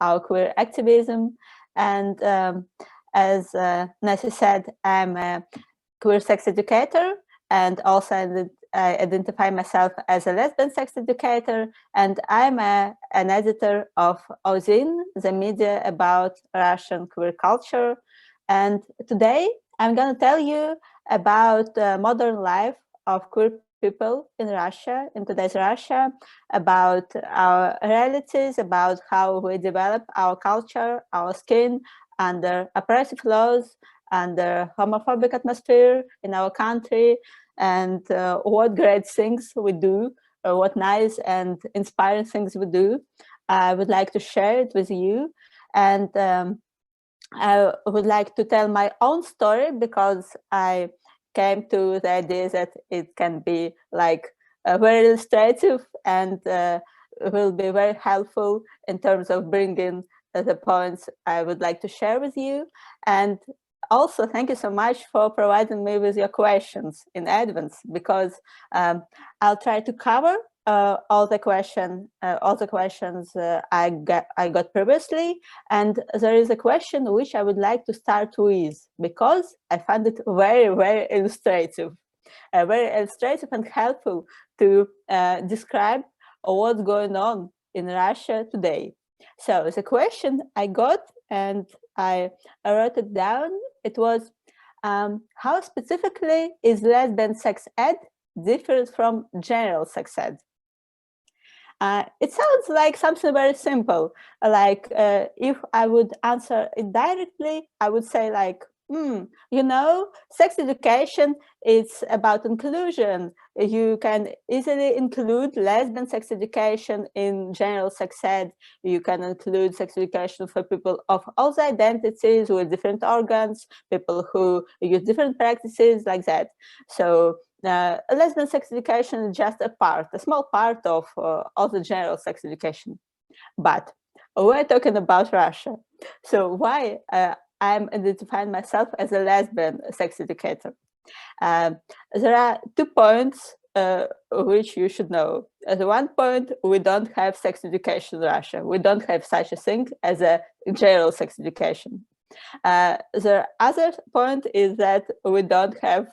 our queer activism. And as Nancy said, I'm a queer sex educator, and also I identify myself as a lesbian sex educator, and I'm an editor of Ozin, the media about Russian queer culture. And today I'm going to tell you about the modern life of queer people in Russia, in today's Russia, about our realities, about how we develop our culture, our skin under oppressive laws, under homophobic atmosphere in our country, and what great things we do, what nice and inspiring things we do. I would like to share it with you. And I would like to tell my own story because I came to the idea that it can be like very illustrative and will be very helpful in terms of bringing the points I would like to share with you. And also, thank you so much for providing me with your questions in advance, because I'll try to cover all the questions I got previously, and there is a question which I would like to start with because I found it very illustrative, very illustrative and helpful to describe what's going on in Russia today. So the question I got, and I wrote it down, it was, how specifically is lesbian sex ed different from general sex ed? It sounds like something very simple. Like if I would answer it directly, I would say like, you know, sex education is about inclusion. You can easily include lesbian sex education in general sex ed. You can include sex education for people of all the identities with different organs, people who use different practices like that. So lesbian sex education is just a small part of all the general sex education. But we're talking about Russia. So why I'm identifying myself as a lesbian sex educator? There are 2 points which you should know. As one point, we don't have sex education in Russia. We don't have such a thing as a general sex education. The other point is that we don't have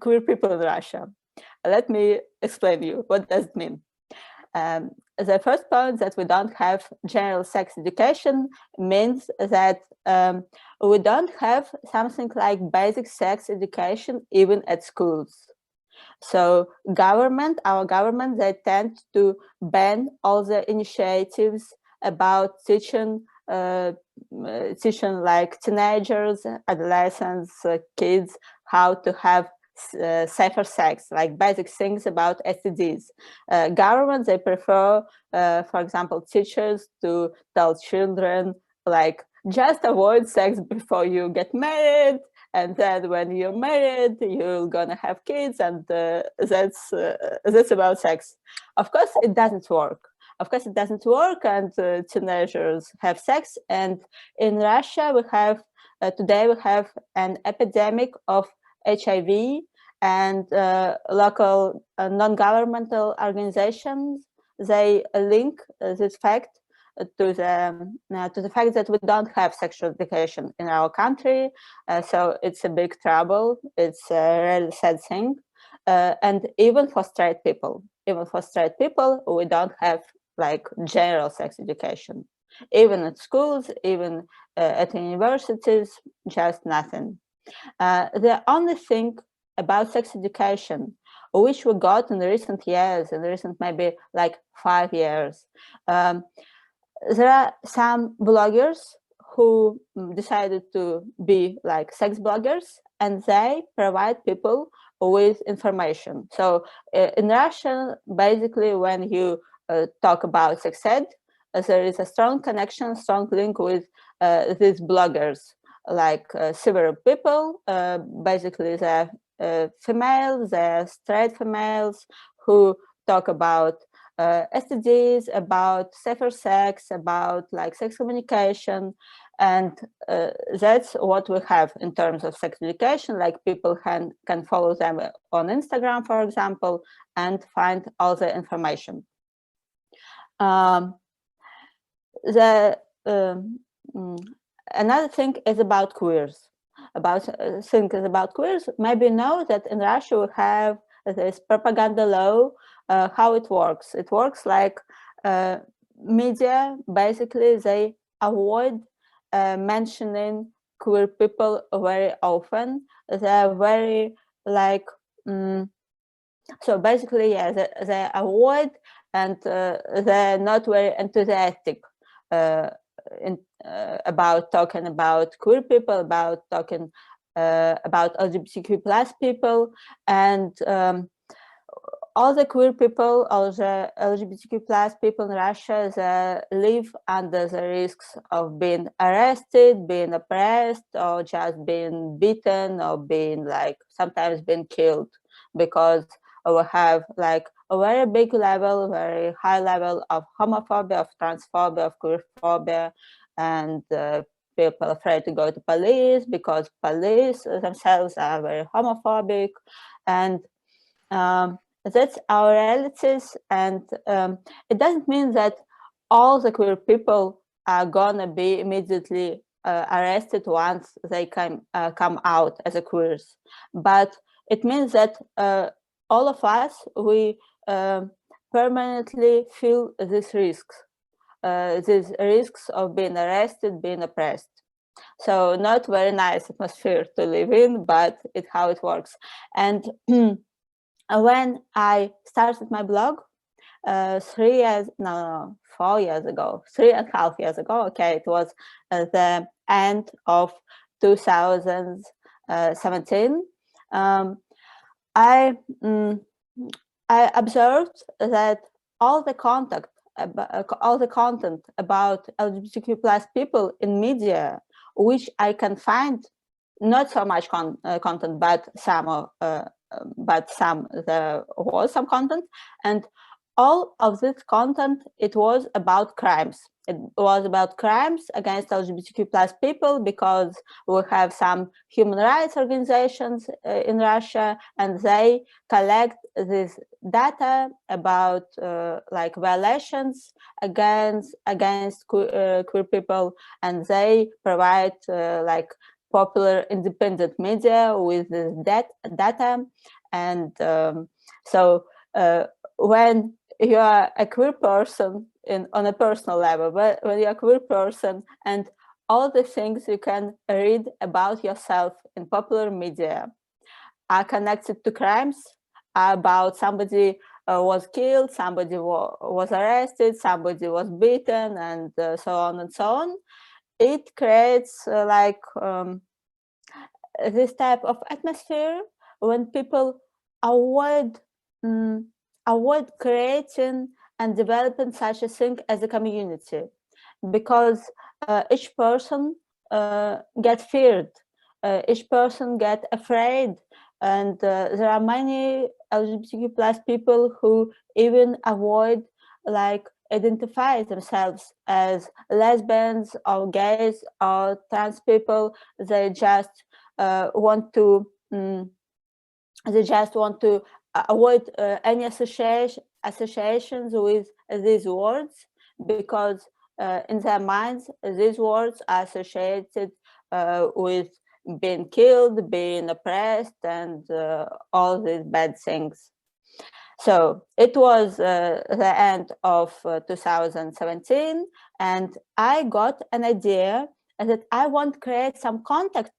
queer people in Russia. Let me explain you what does it mean. The first point, that we don't have general sex education, means that we don't have something like basic sex education even at schools. So our government, they tend to ban all the initiatives about teaching like teenagers, adolescents, kids, how to have safer sex, like basic things about STDs. Governments, they prefer, for example, teachers to tell children, like, just avoid sex before you get married, and then when you're married, you're gonna have kids, and that's about sex. Of course, it doesn't work. Of course, it doesn't work, and teenagers have sex. And in Russia, we have today we have an epidemic of HIV, and local non-governmental organizations, they link this fact to the fact that we don't have sexual education in our country. So it's a big trouble. It's a really sad thing. And even for straight people, we don't have like general sex education. Even at schools, even at universities, just nothing. The only thing about sex education which we got in the recent years, in the recent maybe like 5 years, there are some bloggers who decided to be like sex bloggers, and they provide people with information. So in Russia, basically, when you talk about sex ed, there is a strong connection, strong link with these bloggers, like several people, basically they're females, they're straight females who talk about STDs, about safer sex, about like sex communication, and that's what we have in terms of sex education. Like people can follow them on Instagram, for example, and find all the information. Um, the another thing is about queers. About queers. Maybe you know that in Russia we have this propaganda law. How it works? It works like media. Basically, they avoid mentioning queer people very often. They're very like. So basically, yeah, they avoid, and they're not very enthusiastic uh, about talking about queer people, about talking about LGBTQ plus people, and all the queer people, all the LGBTQ plus people in Russia, they live under the risks of being arrested, being oppressed, or just being beaten, or being like sometimes being killed, because we have like a very big level, very high level of homophobia, of transphobia, of queerphobia, and people afraid to go to police because police themselves are very homophobic, and that's our realities. And it doesn't mean that all the queer people are gonna be immediately arrested once they come out as a queers, but it means that all of us, we permanently feel these risks of being arrested, being oppressed. So not very nice atmosphere to live in, but it's how it works. And when I started my blog 4 years ago, 3.5 years ago, okay, it was the end of 2017, I observed that all the content about LGBTQ plus people in media, which I can find not so much content, but there was some content, and all of this content, it was about crimes. It was about crimes against LGBTQ plus people, because we have some human rights organizations in Russia, and they collect this data about like violations against queer people, and they provide like popular independent media with this data. And so when you are a queer person on a personal level, but when you're a queer person and all the things you can read about yourself in popular media are connected to crimes, about somebody was killed, somebody was arrested, somebody was beaten, and so on and so on, it creates this type of atmosphere when people avoid creating and developing such a thing as a community, because each person get feared, each person get afraid, and there are many LGBTQ plus people who even avoid like identify themselves as lesbians or gays or trans people. They just want to avoid any associations with these words, because in their minds these words are associated with being killed, being oppressed, and all these bad things. So it was the end of 2017, and I got an idea that I want to create some content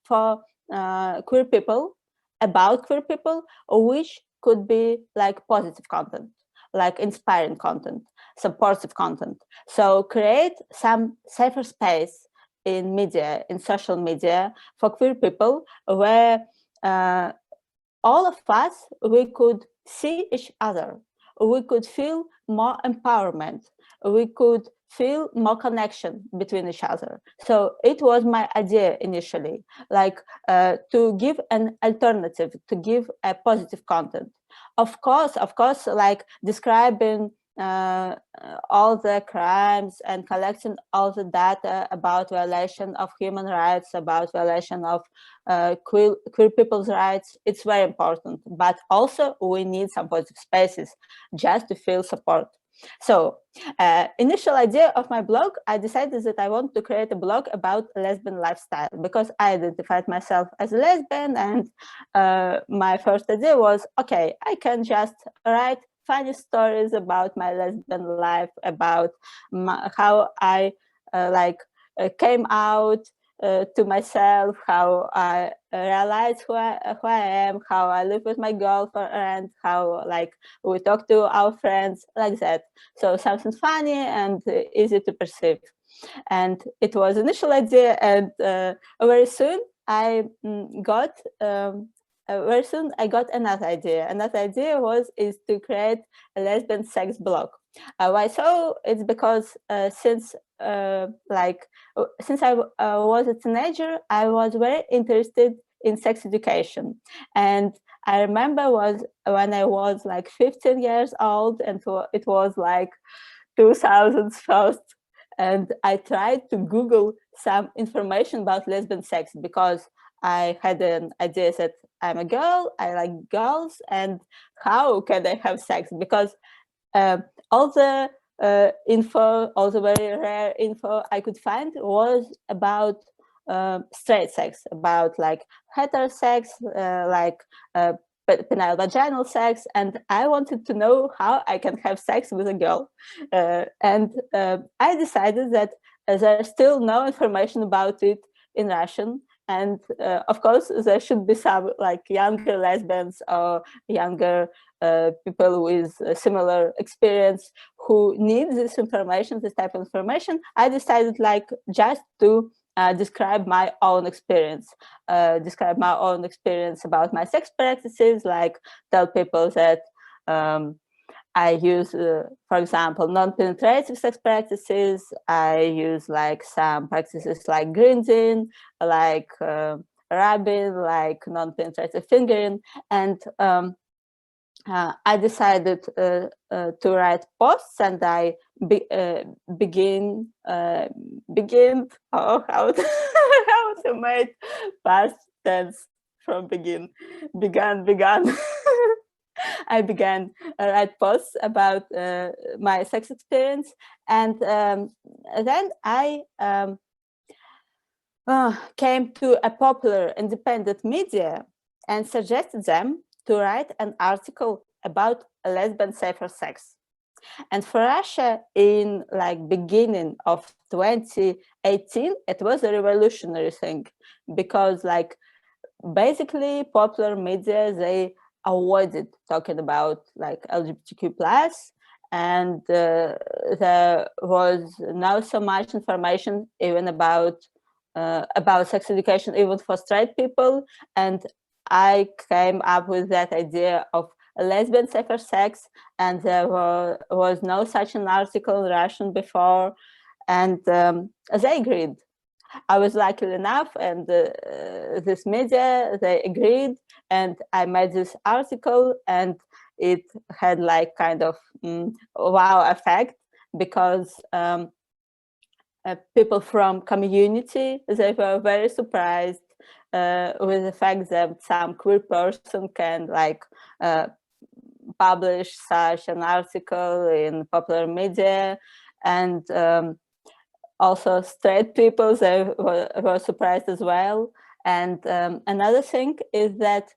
for queer people, about queer people, which could be like positive content, like inspiring content, supportive content. So create some safer space in media, in social media, for queer people, where all of us, we could see each other, we could feel more empowerment, we could feel more connection between each other. So it was my idea initially, like to give an alternative, to give a positive content. Of course, like describing all the crimes and collecting all the data about violation of human rights, about violation of queer people's rights, it's very important. But also we need some positive spaces just to feel support. So initial idea of my blog, I decided that I want to create a blog about lesbian lifestyle because I identified myself as a lesbian, and my first idea was, okay, I can just write funny stories about my lesbian life, about how I came out to myself, how I realized who I am, how I live with my girlfriend, how like we talk to our friends, like that. So something funny and easy to perceive. And it was initial idea, and very soon I got another idea. Another idea is to create a lesbian sex blog. Why so? It's because since I was a teenager, I was very interested in sex education. And I remember when I was like 15 years old, and it was like 2001, and I tried to Google some information about lesbian sex because I had an idea that I'm a girl, I like girls, and how can I have sex? Because all the info, all the very rare info I could find was about straight sex, about like heterosex, penile vaginal sex, and I wanted to know how I can have sex with a girl. I decided that there's still no information about it in Russian. And of course, there should be some like younger lesbians or younger people with a similar experience who need this information, this type of information. I decided like just to describe my own experience, about my sex practices, like tell people that I use, for example, non-penetrative sex practices. I use like some practices like grinding, like rubbing, like non-penetrative fingering, and I decided to write posts, and I begin how to, how to make past tense from began. I began write posts about my sex experience, and then I came to a popular independent media and suggested them to write an article about lesbian safer sex. And for Russia, in like beginning of 2018, it was a revolutionary thing, because like basically popular media, they avoided talking about like LGBTQ plus, and there was not so much information even about sex education, even for straight people. And I came up with that idea of lesbian safer sex, and there was no such an article in Russian before, and they agreed. I was lucky enough, and this media, they agreed, and I made this article, and it had like kind of wow effect, because people from community, they were very surprised with the fact that some queer person can like publish such an article in popular media. And also straight people, they were surprised as well. And another thing is that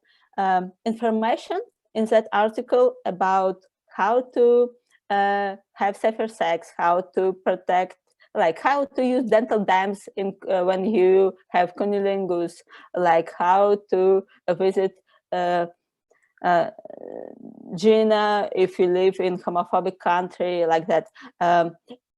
information in that article about how to have safer sex, how to protect, like how to use dental dams in when you have cunnilingus, like how to visit Gina if you live in homophobic country, like that.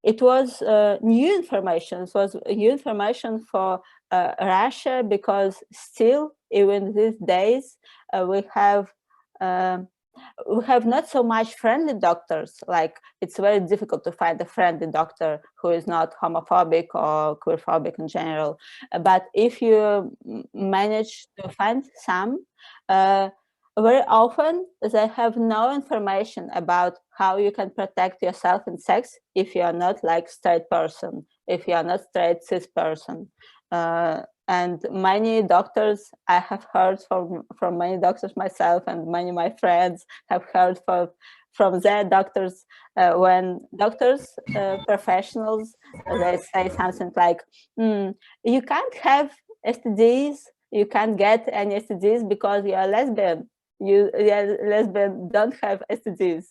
It was new information. It was new information for Russia, because still, even these days, we have not so much friendly doctors. Like it's very difficult to find a friendly doctor who is not homophobic or queerphobic in general. But if you manage to find some, very often they have no information about how you can protect yourself in sex if you are not like straight person, if you are not straight cis person. and many doctors, I have heard from many doctors myself, and many of my friends have heard from their doctors, when doctors, professionals, they say something like, you can't have STDs, you can't get any STDs because you are lesbian. You are lesbian, don't have STDs.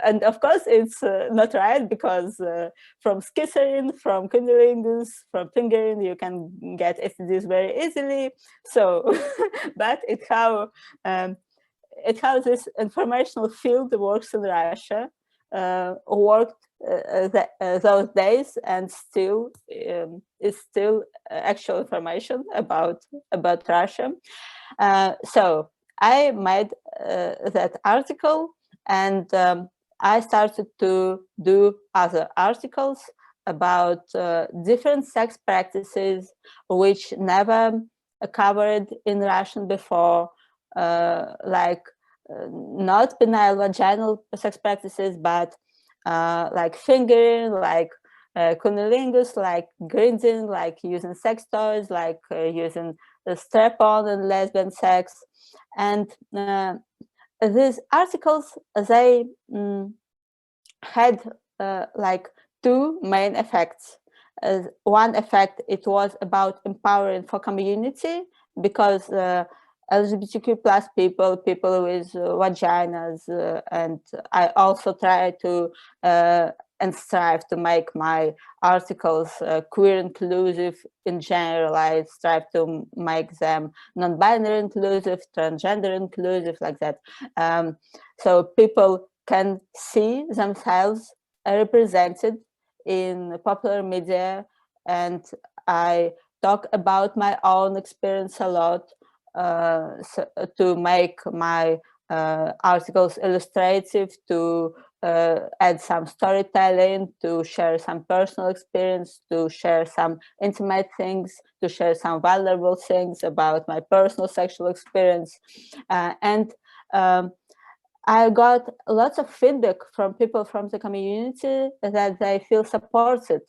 And of course, it's not right, because from kissing, from cunnilingus, from fingering, you can get STDs very easily. So, but it how this informational field works in Russia, worked those days, and still is still actual information about Russia. So I made that article, and I started to do other articles about different sex practices which never covered in Russian before, like not penile vaginal sex practices, but like fingering, like cunnilingus, like grinding, like using sex toys, like using the strap-on and lesbian sex. And these articles, they had like two main effects. One effect, it was about empowering for community, because LGBTQ plus people with vaginas, and I also try to and strive to make my articles queer inclusive in general. I strive to make them non-binary inclusive, transgender inclusive, like that. So people can see themselves represented in popular media, and I talk about my own experience a lot, so, to make my articles illustrative, to add some storytelling, to share some personal experience, to share some intimate things, to share some valuable things about my personal sexual experience. And I got lots of feedback from people from the community that they feel supported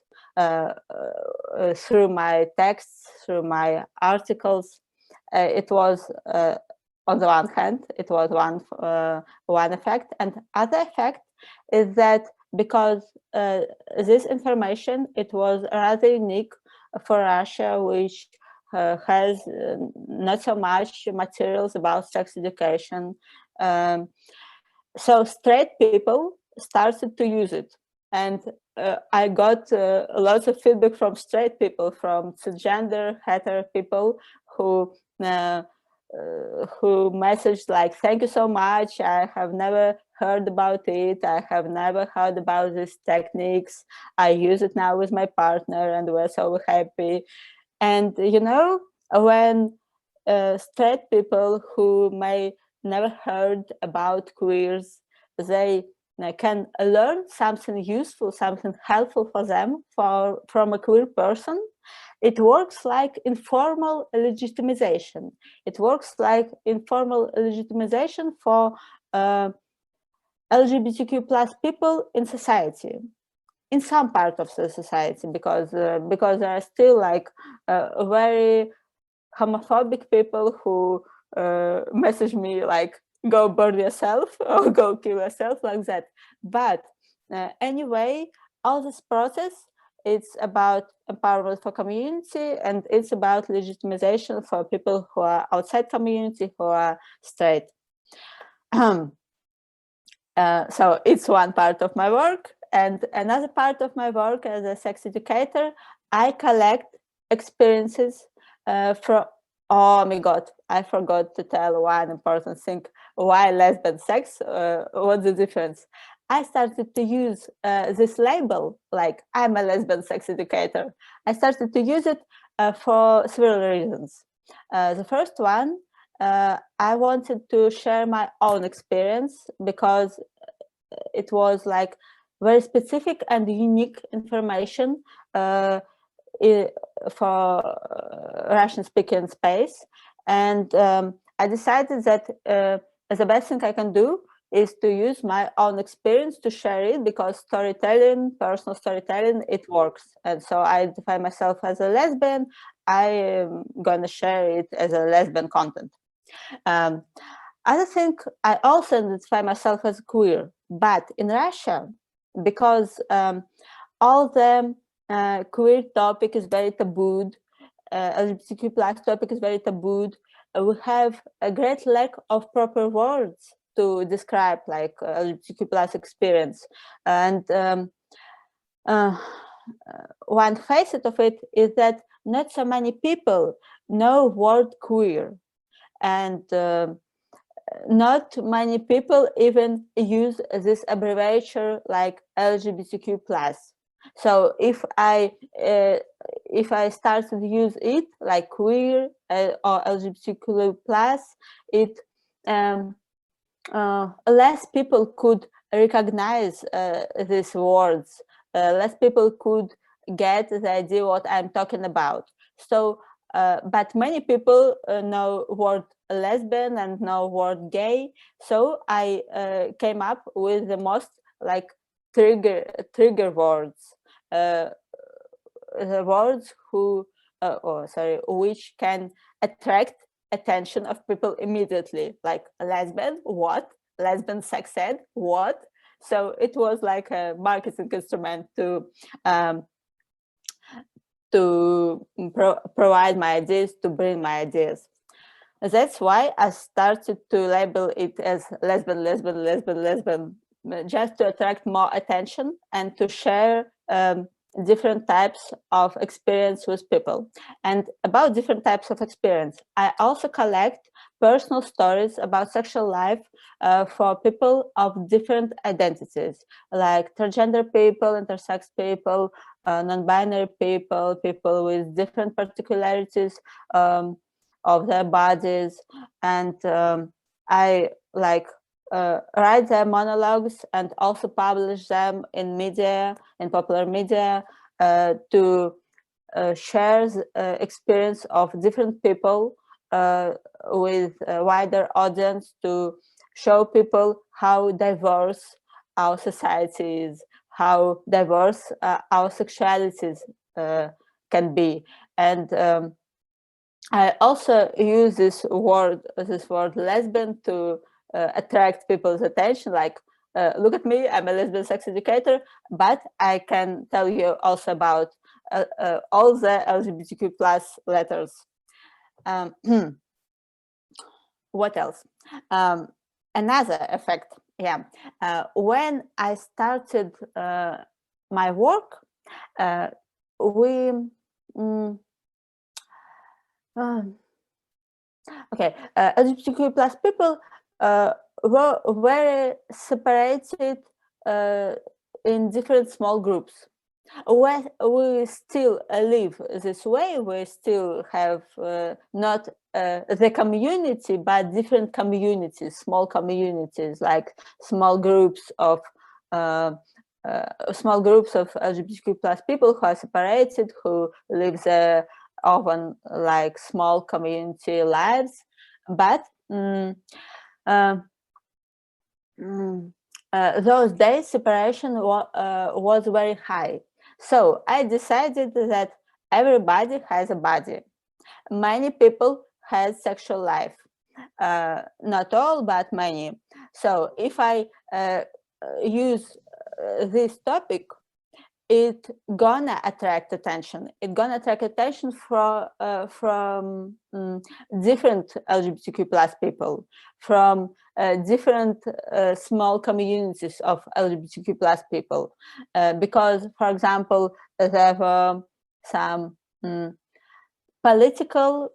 through my texts, through my articles. It was, on the one hand, it was one effect, and other effect is that because this information, it was rather unique for Russia, which has not so much materials about sex education. So straight people started to use it, and I got lots of feedback from straight people, from cisgender hetero people who messaged like, "Thank you so much. I have never heard about it. I have never heard about these techniques. I use it now with my partner, and we're so happy." And you know, when straight people who may never heard about queers, they can learn something useful, something helpful for them from a queer person, it works like informal legitimization. It works like informal legitimization for LGBTQ plus people in society, in some part of the society, because there are still like very homophobic people who message me like, go burn yourself or go kill yourself, like that. But anyway, all this process, it's about empowerment for community, and it's about legitimization for people who are outside community, who are straight. So it's one part of my work. And another part of my work as a sex educator, I collect experiences from, oh my God, I forgot to tell one important thing. Why lesbian sex? What's the difference? I started to use this label, like I'm a lesbian sex educator. I started to use it for several reasons. The first one, I wanted to share my own experience, because it was like very specific and unique information for Russian speaking space. And I decided that the best thing I can do is to use my own experience to share it, because storytelling, personal storytelling, it works. And so I define myself as a lesbian. I am gonna share it as a lesbian content. I think I also identify myself as queer, but in Russia, because all the queer topic is very tabooed, LGBTQ plus topic is very tabooed. We have a great lack of proper words to describe like LGBTQ plus experience. And one facet of it is that not so many people know word queer, and not many people even use this abbreviation like LGBTQ plus. So if I start to use it like queer or LGBTQ plus, it less people could recognize these words. Less people could get the idea what I'm talking about. So, but many people know word lesbian and know word gay. So I came up with the most like trigger words, the words which can attract attention of people immediately, like lesbian, what? Lesbian sex ed, what? So it was like a marketing instrument to provide my ideas, to bring my ideas. That's why I started to label it as lesbian, lesbian, lesbian, lesbian, just to attract more attention and to share different types of experience with people. And about different types of experience, I also collect personal stories about sexual life for people of different identities, like transgender people, intersex people, non-binary people, people with different particularities of their bodies. And I like write their monologues and also publish them in media, in popular media, to share experience of different people with a wider audience, to show people how diverse our society is, how diverse our sexualities can be. And I also use this word lesbian to attract people's attention, like look at me, I'm a lesbian sex educator, but I can tell you also about all the LGBTQ plus letters. What else? Another effect, yeah. When I started my work, we LGBTQ plus people were very separated in different small groups. We still live this way. We still have not the community, but different communities, small communities, like small groups of LGBTQ plus people who are separated, who live there often like small community lives. But those days separation was very high. So I decided that everybody has a body. Many people have sexual life. Not all, but many. So if I use this topic, it gonna attract attention. It gonna attract attention from different LGBTQ plus people, from different small communities of LGBTQ plus people, because, for example, there were some political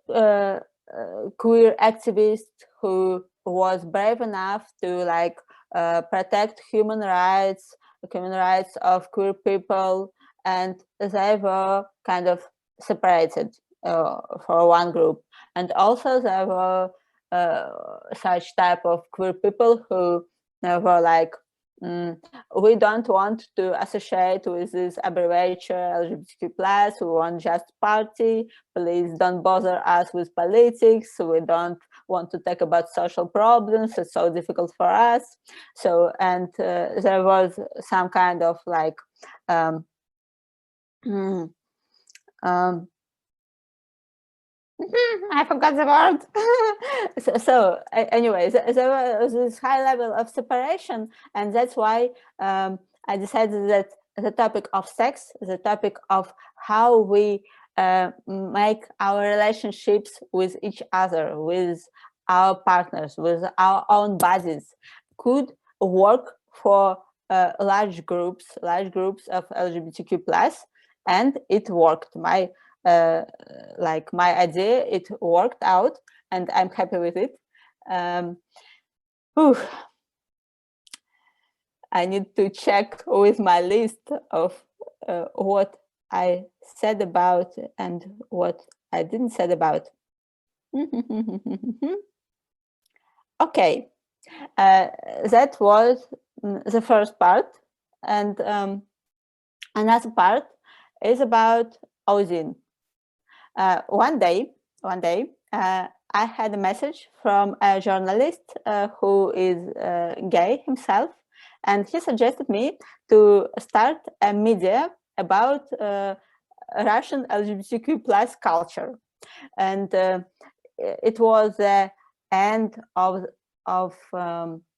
queer activists who was brave enough to like protect human rights of queer people, and they were kind of separated for one group. And also there were such type of queer people who were like we don't want to associate with this abbreviature LGBTQ+. We want just party. Please don't bother us with politics. We don't want to talk about social problems. It's so difficult for us. So, and there was some kind of like I forgot the word. Anyways, there was this high level of separation, and that's why I decided that the topic of sex, the topic of how we make our relationships with each other, with our partners, with our own bodies, could work for large groups of LGBTQ+, and it worked. Like my idea, it worked out, and I'm happy with it. I need to check with my list of what I said about and what I didn't said about. Okay, that was the first part, and another part is about Ozin. One day, I had a message from a journalist who is gay himself, and he suggested me to start a media about Russian LGBTQ+ culture. And it was the end of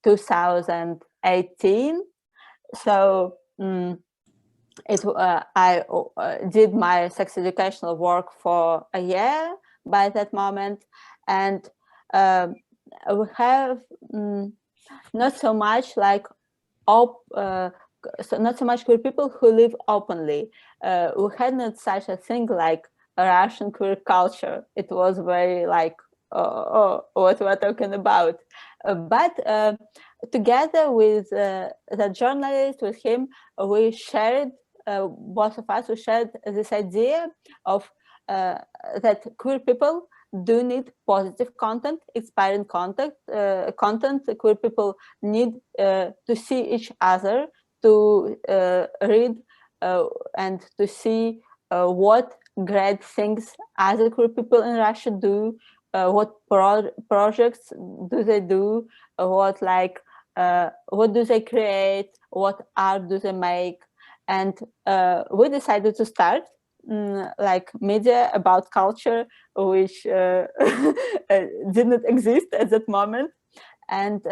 2018. So I did my sex educational work for a year by that moment, and we have not so much like not so much queer people who live openly. We had not such a thing like a Russian queer culture. It was very like what we're talking about. But together with the journalist, with him, we shared, both of us, we shared this idea of that queer people do need positive content, inspiring content. Queer people need to see each other, to read and to see what great things other queer people in Russia do, what projects do they do, what do they create, what art do they make. And we decided to start like media about culture, which didn't exist at that moment. And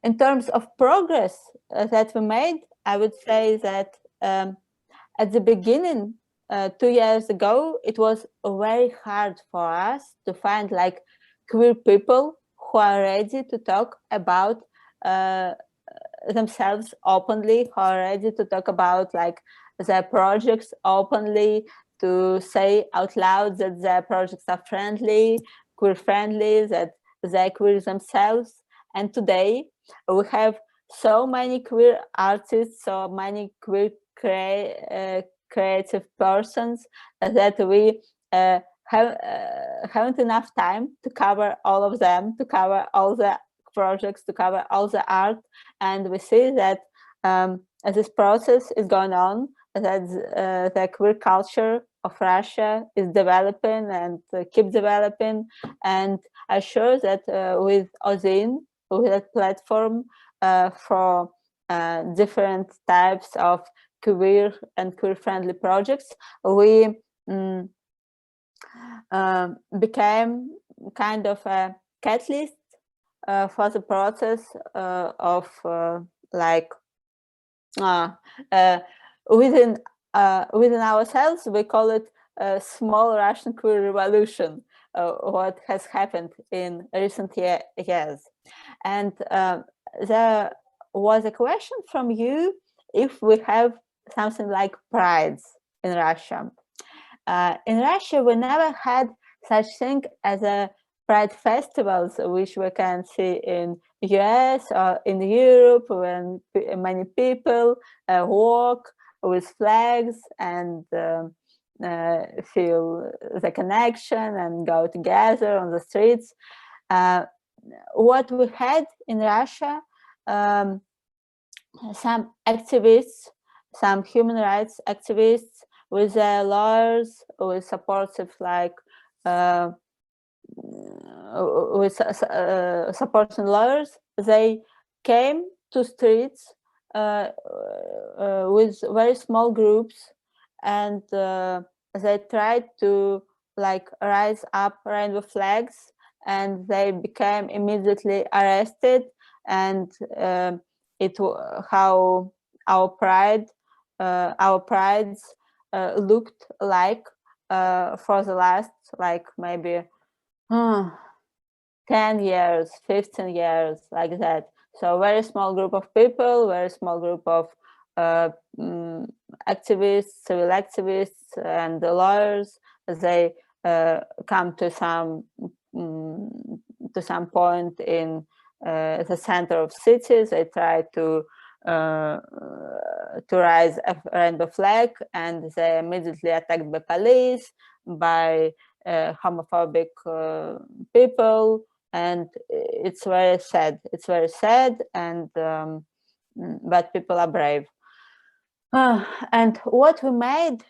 in terms of progress that we made, I would say that at the beginning, 2 years ago, it was very hard for us to find like queer people who are ready to talk about themselves openly, who are ready to talk about like their projects openly, to say out loud that their projects are friendly, queer friendly, that they're queer themselves. And today we have so many queer artists, so many queer creative persons that we haven't enough time to cover all of them, to cover all the projects, to cover all the art. And we see that as this process is going on, that the queer culture of Russia is developing and keep developing. And I'm sure that with Ozin, with that platform for different types of queer and queer-friendly projects, we became kind of a catalyst for the process of within ourselves. We call it a small Russian queer revolution, what has happened in recent years. And there was a question from you if we have something like prides in Russia. In Russia, we never had such thing as a pride festivals, which we can see in US or in Europe, when many people walk with flags and feel the connection and go together on the streets. What we had in Russia some activists, some human rights activists, with their lawyers, with supportive like with supporting lawyers, they came to streets with very small groups, and they tried to like rise up rainbow flags, and they became immediately arrested. And how our prides looked like for the last like maybe 10 years, 15 years, like that. So very small group of people, very small group of activists, civil activists, and the lawyers. They come to some point in the center of cities. They try to raise a rainbow flag, and they immediately attacked by police, by homophobic people, and it's very sad. It's very sad, and but people are brave. And what we made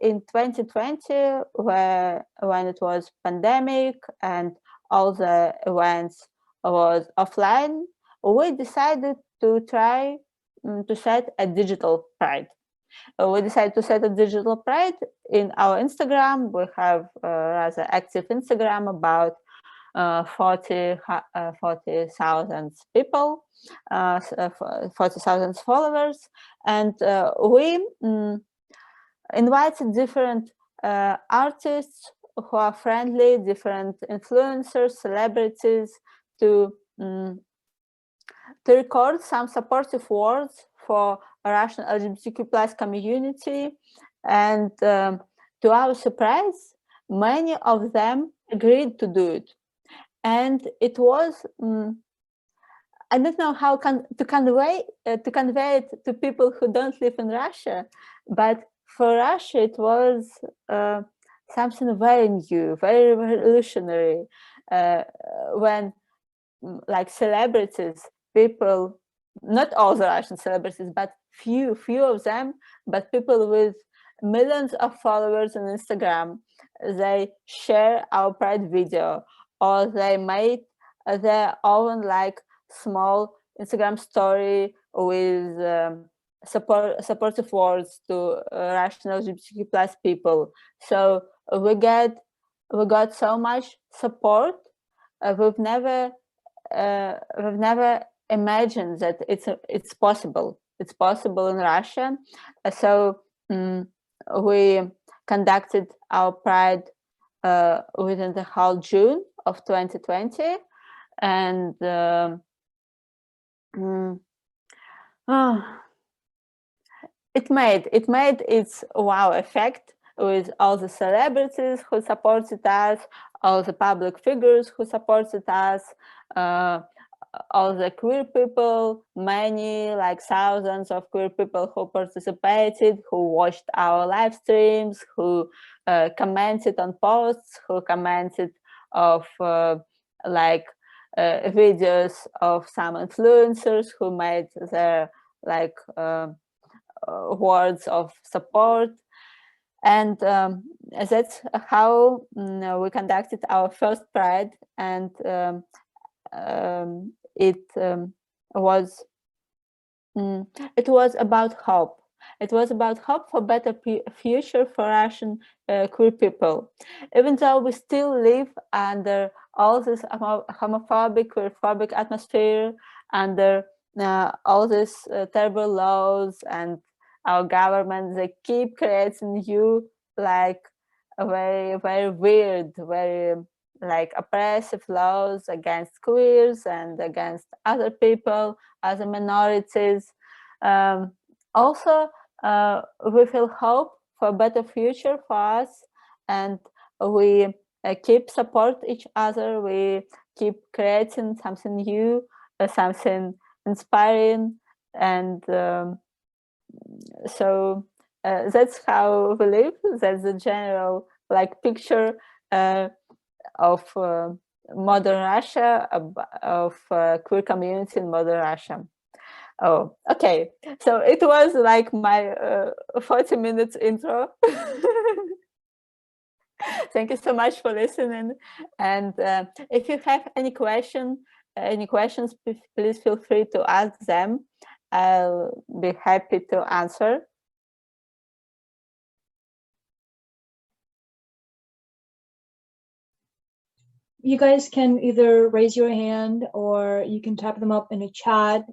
in 2020, when it was pandemic and all the events was offline, we decided to try to set a digital pride. We decided to set a digital pride in our Instagram. We have a rather active Instagram, about 40,000 people, 40,000 followers, and we invited different artists who are friendly, different influencers, celebrities, to record some supportive words for Russian LGBTQ plus community. And to our surprise, many of them agreed to do it. And it was, I don't know how to convey it to people who don't live in Russia, but for Russia it was something very new, very revolutionary, when like celebrities, people, not all the Russian celebrities, but few of them, but people with millions of followers on Instagram, they share our Pride video, or they made their own like small Instagram story with supportive words to Russian LGBTQ plus people. So we got so much support. We've never imagined that it's possible. It's possible in Russia. So we conducted our Pride within the whole June of 2020, and it made its wow effect, with all the celebrities who supported us, all the public figures who supported us, all the queer people, many, like thousands of queer people who participated, who watched our live streams, who commented on posts, who commented of videos of some influencers who made their like words of support. And that's how we conducted our first Pride. And it was about hope. It was about hope for better future for Russian queer people. Even though we still live under all this homophobic, queerphobic atmosphere, under all these terrible laws, and our government, they keep creating new, like, very, very weird, very like oppressive laws against queers and against other people, other minorities. Also, we feel hope for a better future for us, and we keep support each other. We keep creating something new, something inspiring, and so that's how we live. That's the general like picture of modern Russia, of queer community in modern Russia. Oh, okay. So it was like my 40 minutes intro. Thank you so much for listening. And if you have any questions, please feel free to ask them. I'll be happy to answer. You guys can either raise your hand or you can type them up in a chat.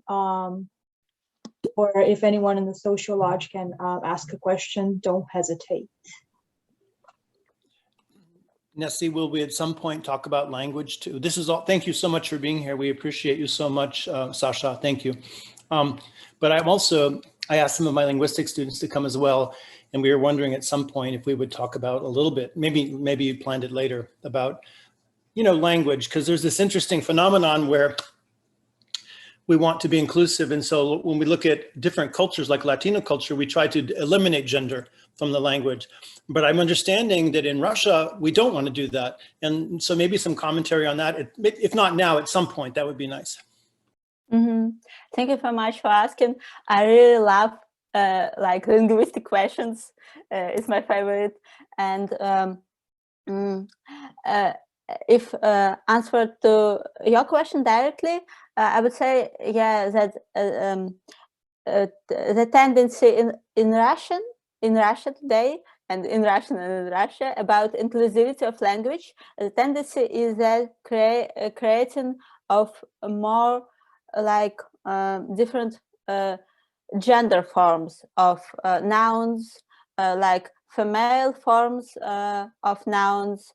Or if anyone in the social lodge can ask a question, don't hesitate. Nessie, will we at some point talk about language too? This is all, thank you so much for being here. We appreciate you so much, Sasha, thank you. But I asked some of my linguistic students to come as well. And we were wondering at some point if we would talk about a little bit, maybe you planned it later, about, language, because there's this interesting phenomenon where we want to be inclusive. And so when we look at different cultures like Latino culture, we try to eliminate gender from the language. But I'm understanding that in Russia, we don't want to do that. And so maybe some commentary on that. If not now, at some point, that would be nice. Mm-hmm. Thank you so much for asking. I really love like linguistic questions. It's my favorite. And if answer to your question directly, I would say, yeah, that the tendency in Russia today, and in Russian and in Russia, about inclusivity of language, the tendency is that creating of more like different gender forms of nouns, like female forms of nouns,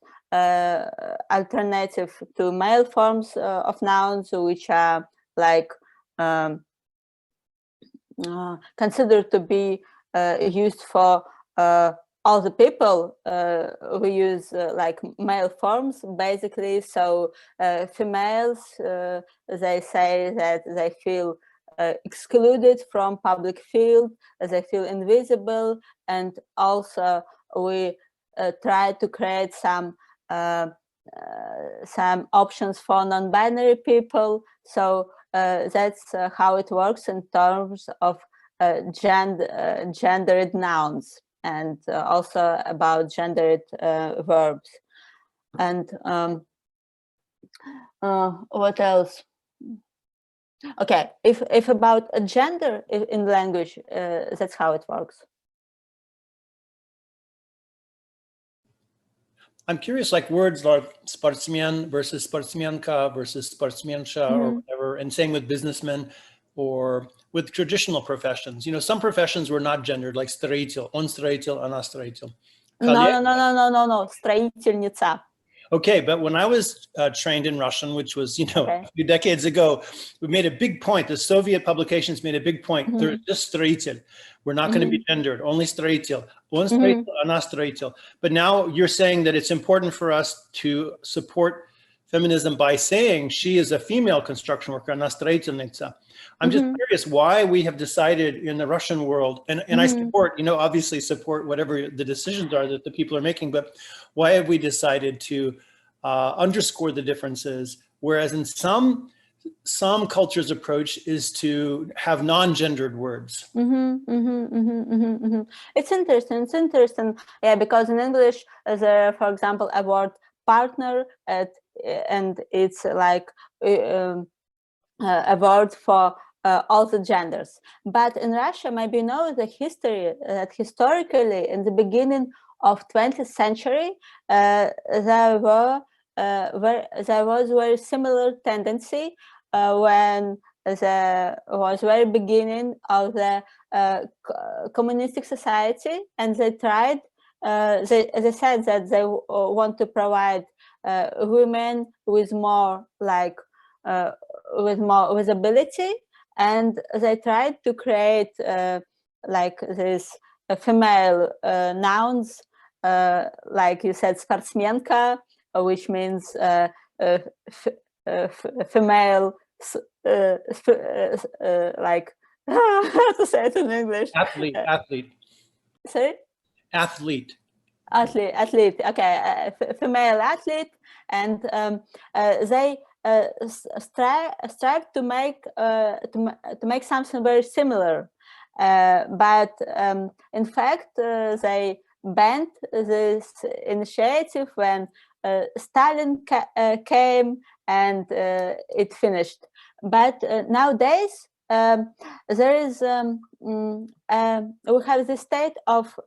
alternative to male forms of nouns, which are like considered to be used for all the people who use like male forms, basically. So females, they say that they feel excluded from public field, they feel invisible, and also we try to create some options for non-binary people. So that's how it works in terms of gendered nouns, and also about gendered verbs. And what else? Okay, if about a gender in language, that's how it works. I'm curious, like words like sportsman versus sportsmanka versus sportsmansha, or whatever, and same with businessmen or with traditional professions. Some professions were not gendered, like строитель, он строитель, она строитель. No, строительница. Okay, but when I was trained in Russian, which was, a few decades ago, we made a big point. The Soviet publications made a big point. They're just строитель. We're not going to be gendered, only строитель. Он строитель, она строитель. But now you're saying that it's important for us to support feminism by saying she is a female construction worker, она строительница. I'm just curious why we have decided in the Russian world, and I support, obviously support whatever the decisions are that the people are making, but why have we decided to underscore the differences, whereas in some cultures' approach is to have non-gendered words? It's interesting. Yeah, because in English, there, for example, a word partner, and it's like a word for all the genders. But in Russia, maybe you know the history that historically, in the beginning of 20th century, there was very similar tendency when there was very beginning of the communistic society, and they tried. They said that they want to provide women with more like with more visibility, and they tried to create like this female nouns, like you said, sportsmenka, which means female, like how to say it in English? Athlete. Sorry? Athlete. athlete. Okay, female athlete, and they strive to make something very similar, but in fact they banned this initiative when Stalin came and it finished. But nowadays there is we have the state of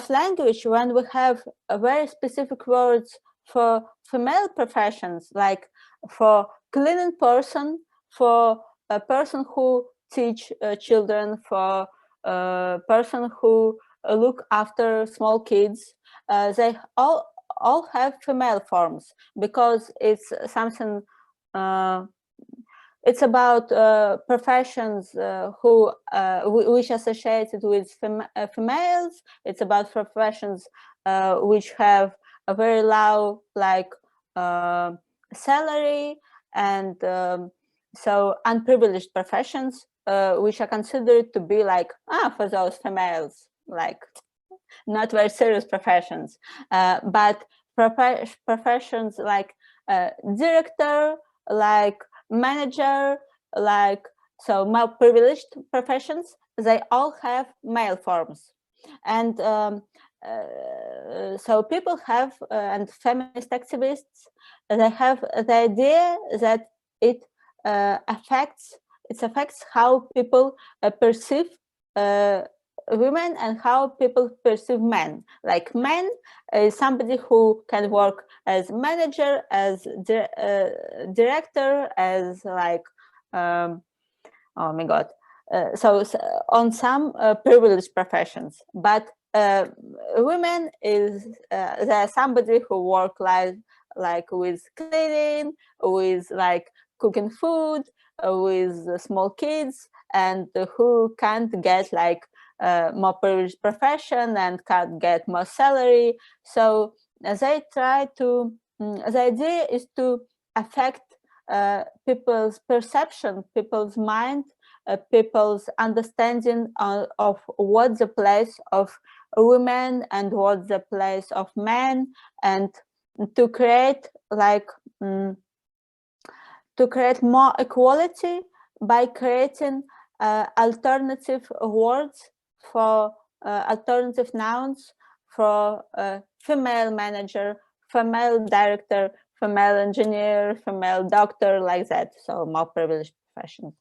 language when we have very specific words for female professions, like for cleaning person, for a person who teach children, for a person who look after small kids. They all have female forms because it's something. It's about professions which associated with females. It's about professions which have a very low salary, and so unprivileged professions which are considered to be like for those females, like not very serious professions, but professions like director, like manager, like so male privileged professions, they all have male forms. And so people have and feminist activists, they have the idea that it affects how people perceive women and how people perceive men. Like men is somebody who can work as manager, as director, as like oh my god, so on some privileged professions. But women is there somebody who work like with cleaning, with like cooking food, with small kids, and who can't get like more privileged profession and can't get more salary. So they try to, the idea is to affect people's perception, people's mind, people's understanding of what's the place of women and what's the place of men, and to create like to create more equality by creating alternative words for alternative nouns for female manager, female director, female engineer, female doctor, like that. So more privileged professions.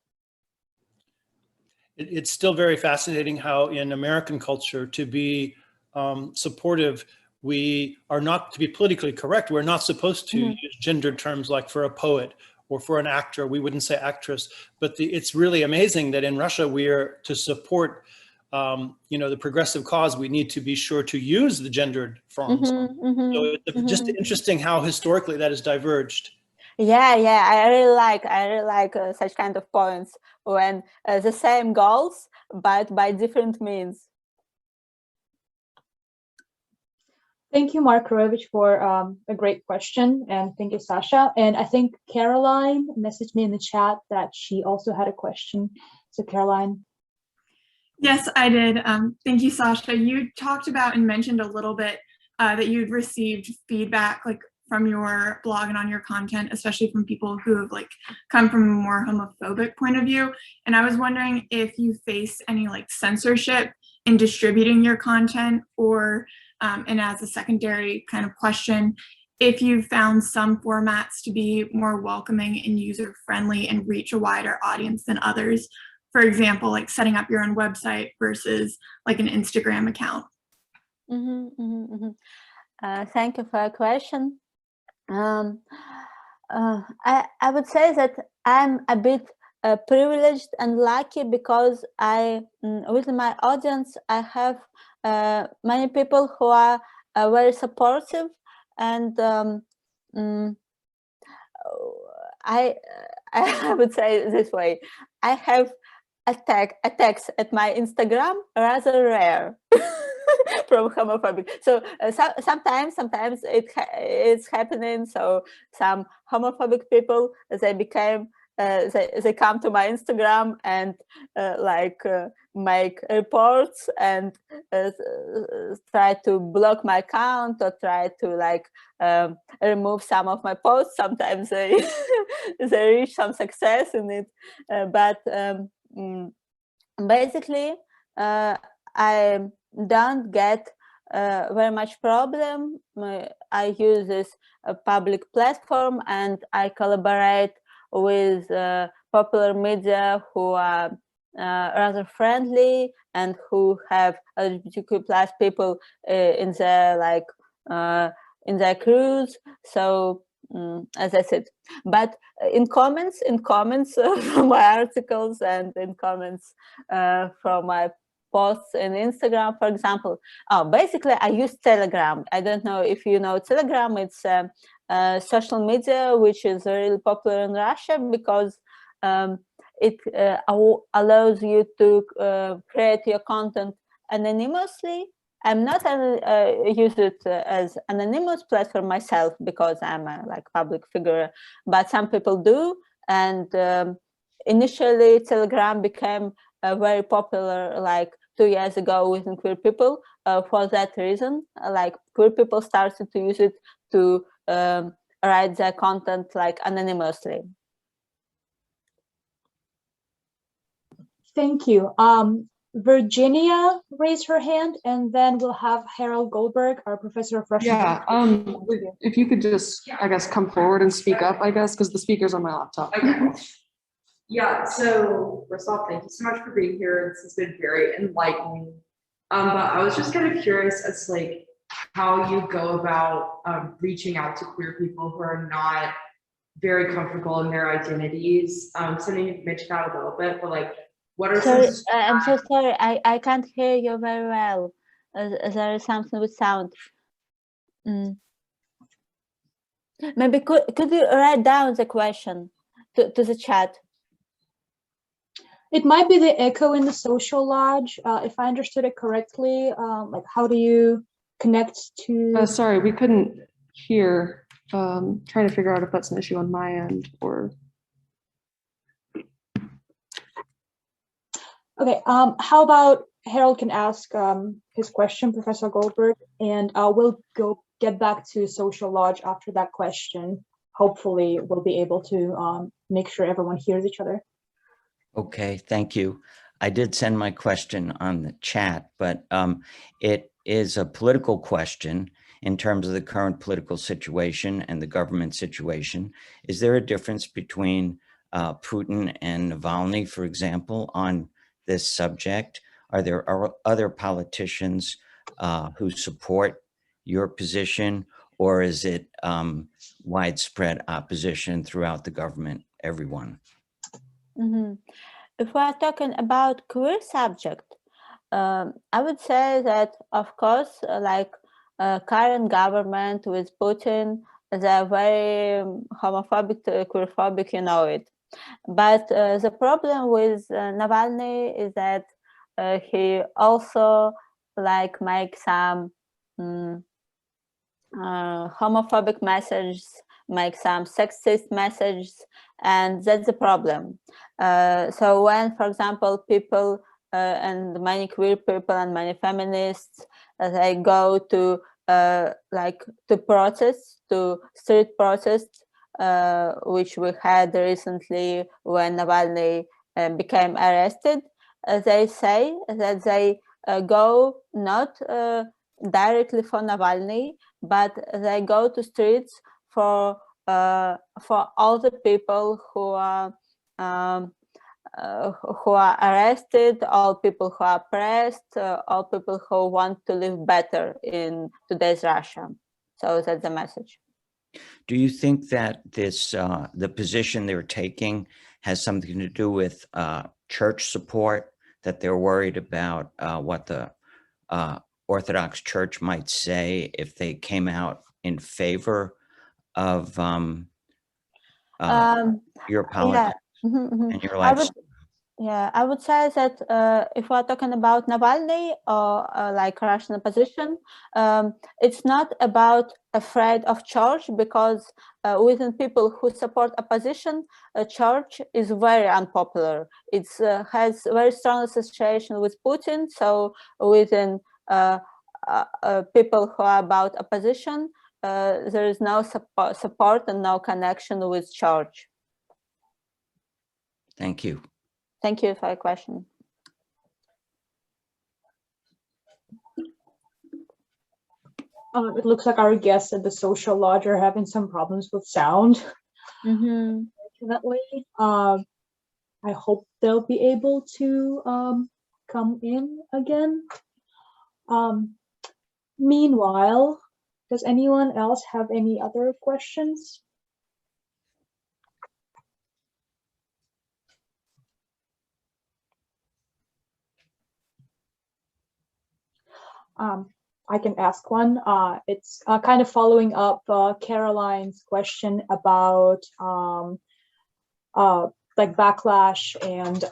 It's still very fascinating how in American culture, to be supportive, we are not, to be politically correct, we're not supposed to use gendered terms like for a poet or for an actor. We wouldn't say actress, but it's really amazing that in Russia, we are to support the progressive cause, we need to be sure to use the gendered forms. So it's just interesting how historically that has diverged. Yeah, I really like such kind of points when the same goals, but by different means. Thank you, Mark Korovich, for a great question, and thank you, Sasha. And I think Caroline messaged me in the chat that she also had a question. So Caroline. Yes, I did. Thank you, Sasha. You talked about and mentioned a little bit that you'd received feedback like from your blog and on your content, especially from people who have like come from a more homophobic point of view. And I was wondering if you face any like censorship in distributing your content, or and as a secondary kind of question, if you found some formats to be more welcoming and user-friendly and reach a wider audience than others. For example, like setting up your own website versus like an Instagram account. Thank you for your question. I would say that I'm a bit privileged and lucky because within my audience, I have many people who are very supportive, and I would say this way: I have attacks at my Instagram rather rare from homophobic. So sometimes it's happening. So some homophobic people, they became they come to my Instagram and make reports and try to block my account or try to remove some of my posts. Sometimes they they reach some success in it, but basically I don't get very much problem. I use this public platform and I collaborate with popular media who are rather friendly and who have LGBTQ plus people in their crews. So as I said, but in comments from my articles and in comments from my posts in Instagram, for example. Basically, I use Telegram. I don't know if you know Telegram. It's social media which is really popular in Russia because it allows you to create your content anonymously. I'm not use it as anonymous platform myself because I'm a public figure, but some people do. And initially, Telegram became very popular 2 years ago within queer people for that reason. Queer people started to use it to write their content anonymously. Thank you. Virginia raised her hand, and then we'll have Harold Goldberg, our professor of Russian. Yeah, if you could just, I guess, come forward and speak up, I guess, because the speaker's on my laptop. Okay. Yeah, so first off, thank you so much for being here. This has been very enlightening. But I was just kind of curious as how you go about reaching out to queer people who are not very comfortable in their identities. So you mentioned that a little bit, but what are sorry, some I'm so sorry. I can't hear you very well. There is something with sound. Maybe could you write down the question to the chat? It might be the echo in the social lodge. If I understood it correctly, how do you connect to? Sorry, we couldn't hear. Trying to figure out if that's an issue on my end or. Okay, how about Harold can ask his question, Professor Goldberg, and we'll get back to Social Lodge after that question. Hopefully, we'll be able to make sure everyone hears each other. Okay, thank you. I did send my question on the chat, but it is a political question in terms of the current political situation and the government situation. Is there a difference between Putin and Navalny, for example, on this subject? Are there other politicians who support your position, or is it widespread opposition throughout the government, everyone? Mm-hmm. If we are talking about queer subject, I would say that, of course, current government with Putin, they're very homophobic, queerphobic, you know it. But the problem with Navalny is that he also makes some homophobic messages, make some sexist messages, and that's the problem. So when, for example, people and many queer people and many feminists, they go to protests, to street protests, which we had recently when Navalny became arrested, they say that they go not directly for Navalny, but they go to streets for all the people who are arrested, all people who are oppressed, all people who want to live better in today's Russia. So that's the message. Do you think that this the position they're taking has something to do with church support, that they're worried about what the Orthodox Church might say if they came out in favor of your politics yeah. and your lifestyle? Yeah, I would say that if we're talking about Navalny or like Russian opposition, it's not about afraid of charge, because within people who support opposition, charge is very unpopular. It has very strong association with Putin. So within people who are about opposition, there is no support and no connection with charge. Thank you. Thank you for your question. It looks like our guests at the social lodge are having some problems with sound. Unfortunately, I hope they'll be able to come in again. Meanwhile, does anyone else have any other questions? I can ask one. It's kind of following up Caroline's question about like backlash and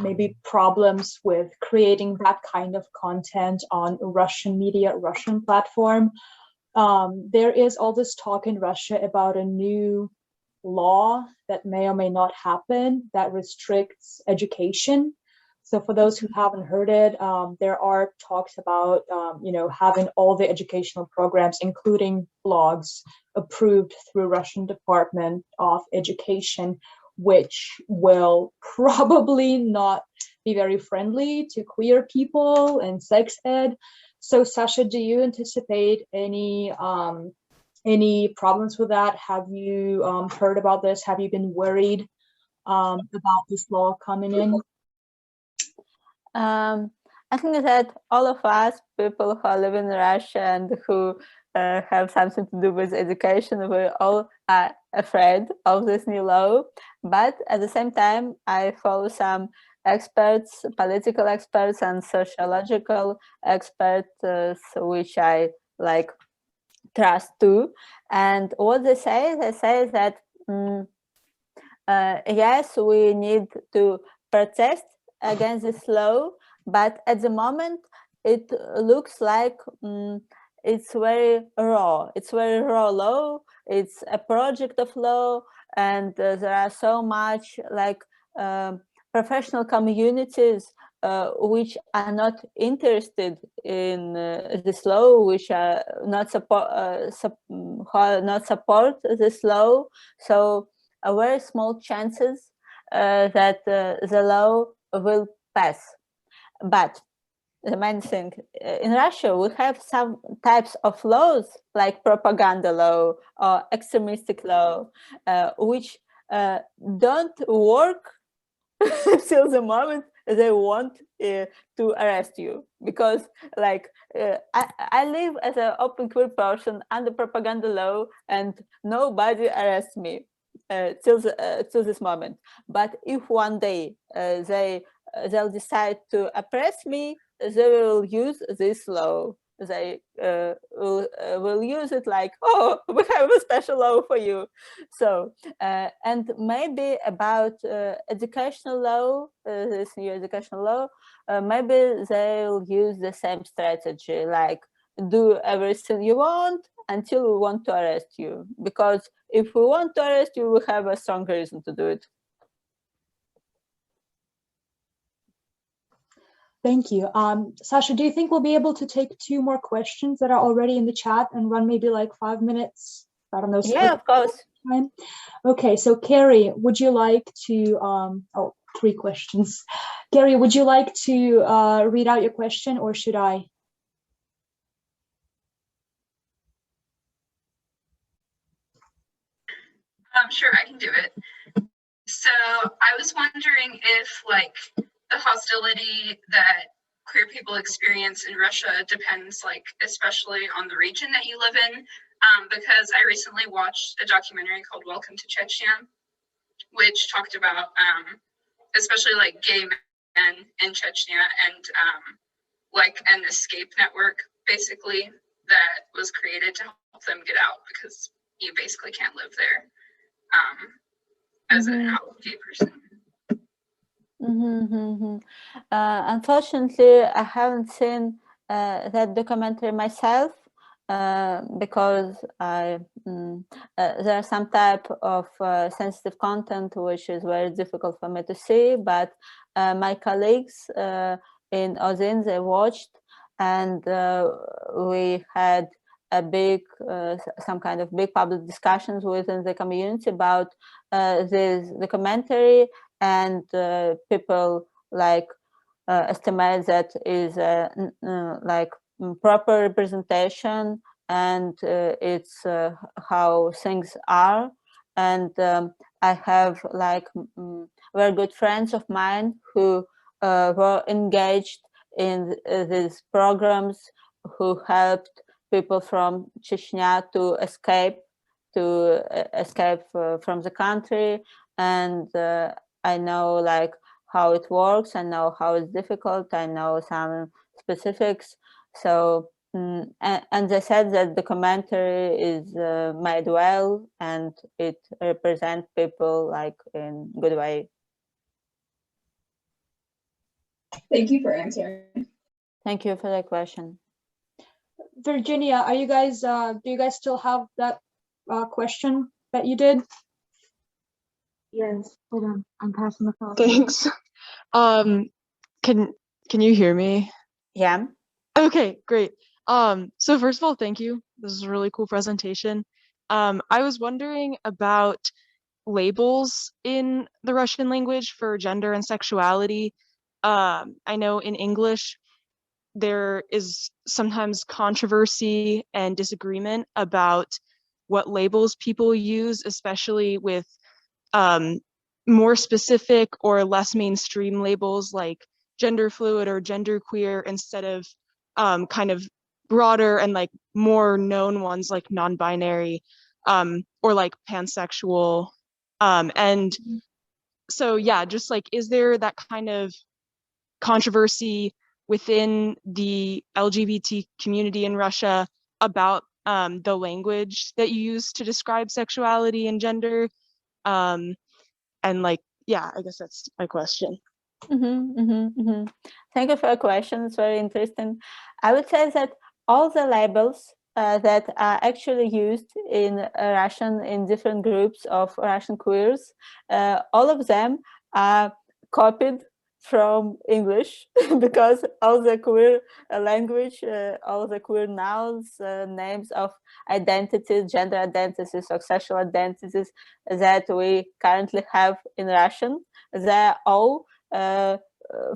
maybe problems with creating that kind of content on Russian media, Russian platform. There is all this talk in Russia about a new law that may or may not happen that restricts education. So for those who haven't heard it, there are talks about, having all the educational programs, including blogs, approved through Russian Department of Education, which will probably not be very friendly to queer people and sex ed. So Sasha, do you anticipate any problems with that? Have you heard about this? Have you been worried about this law coming in? I think that all of us, people who live in Russia and who have something to do with education, we all are afraid of this new law. But at the same time, I follow some experts, political experts and sociological experts, which I like trust too. And what they say that yes, we need to protest against this law, but at the moment it looks like it's very raw. It's very raw law. It's a project of law, and there are so much like professional communities which are not interested in this law, which are not support this law. So a very small chances that the law will pass. But the main thing, in Russia, we have some types of laws like propaganda law or extremistic law, which don't work till the moment they want to arrest you. Because like I live as an open queer person under propaganda law and nobody arrests me till this moment. But if one day they'll decide to oppress me, they will use this law. They will use it like, oh, we have a special law for you. So and maybe about educational law, this new educational law, maybe they'll use the same strategy, like do everything you want until we want to arrest you. Because if we want to arrest you, we have a strong reason to do it. Thank you. Sasha, do you think we'll be able to take 2 more questions that are already in the chat and run maybe like 5 minutes? I don't know. Yeah, of course. Time. Okay, so Carrie, would you like to, 3 questions. Carrie, would you like to read out your question, or should I? Sure, I can do it. So I was wondering if like the hostility that queer people experience in Russia depends like especially on the region that you live in, because I recently watched a documentary called Welcome to Chechnya, which talked about especially like gay men in Chechnya and like an escape network basically that was created to help them get out because you basically can't live there as an out gay person. Unfortunately, I haven't seen that documentary myself because there's some type of sensitive content which is very difficult for me to see. But my colleagues in Ozin, they watched, and we had a big, some kind of big public discussions within the community about this documentary, and people like estimate that is like proper representation, and it's how things are. And I have like very good friends of mine who were engaged in these programs, who helped people from Chechnya to escape from the country. And I know like how it works, I know how it's difficult, I know some specifics. So and they said that the documentary is made well, and it represents people like in good way. Thank you for answering. Thank you for the question. Virginia, are you guys, do you guys still have that question that you did? Yes, hold on, I'm passing the phone. Thanks. Can you hear me? Yeah. Okay, great. So first of all, thank you. This is a really cool presentation. I was wondering about labels in the Russian language for gender and sexuality. I know in English, there is sometimes controversy and disagreement about what labels people use, especially with more specific or less mainstream labels like gender fluid or gender queer, instead of kind of broader and like more known ones like non-binary or like pansexual. And so yeah, just like, is there that kind of controversy within the LGBT community in Russia about the language that you use to describe sexuality and gender? And like, yeah, I guess that's my question. Thank you for your question. It's very interesting. I would say that all the labels that are actually used in Russian, in different groups of Russian queers, all of them are copied from English because all the queer language, all the queer nouns, names of identities, gender identities or sexual identities that we currently have in Russian, they're all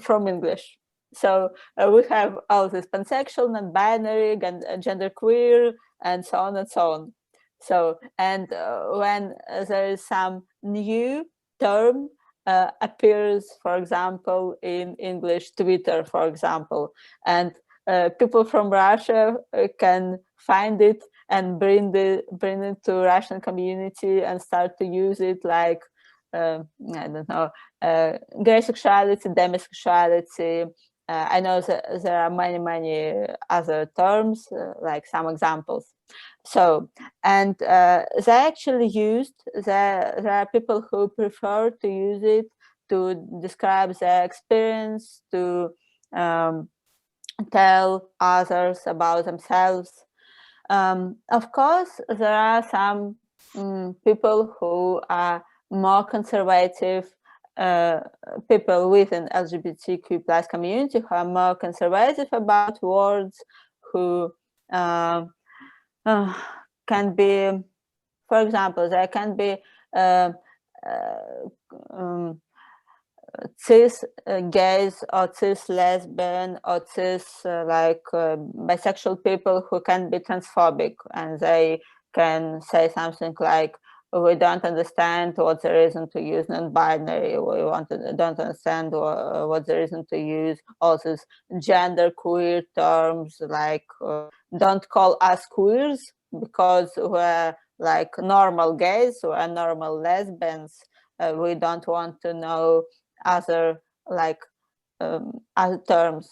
from English. So we have all this pansexual, non-binary, genderqueer, and so on and so on. So, and when there is some new term appears, for example, in English Twitter, for example, and people from Russia can find it and bring it to Russian community and start to use it, like I don't know, gay sexuality, demisexuality. I know that there are many other terms, like some examples. So, and they actually used, there are people who prefer to use it to describe their experience, to tell others about themselves. Of course, there are some people who are more conservative, people within LGBTQ plus community who are more conservative about words, who can be, for example, there can be cis gays or cis lesbian or cis bisexual people who can be transphobic, and they can say something like, we don't understand what's the reason to use non-binary, we don't understand what's the reason to use all these gender queer terms, like don't call us queers because we're like normal gays, we're normal lesbians, we don't want to know other like other terms.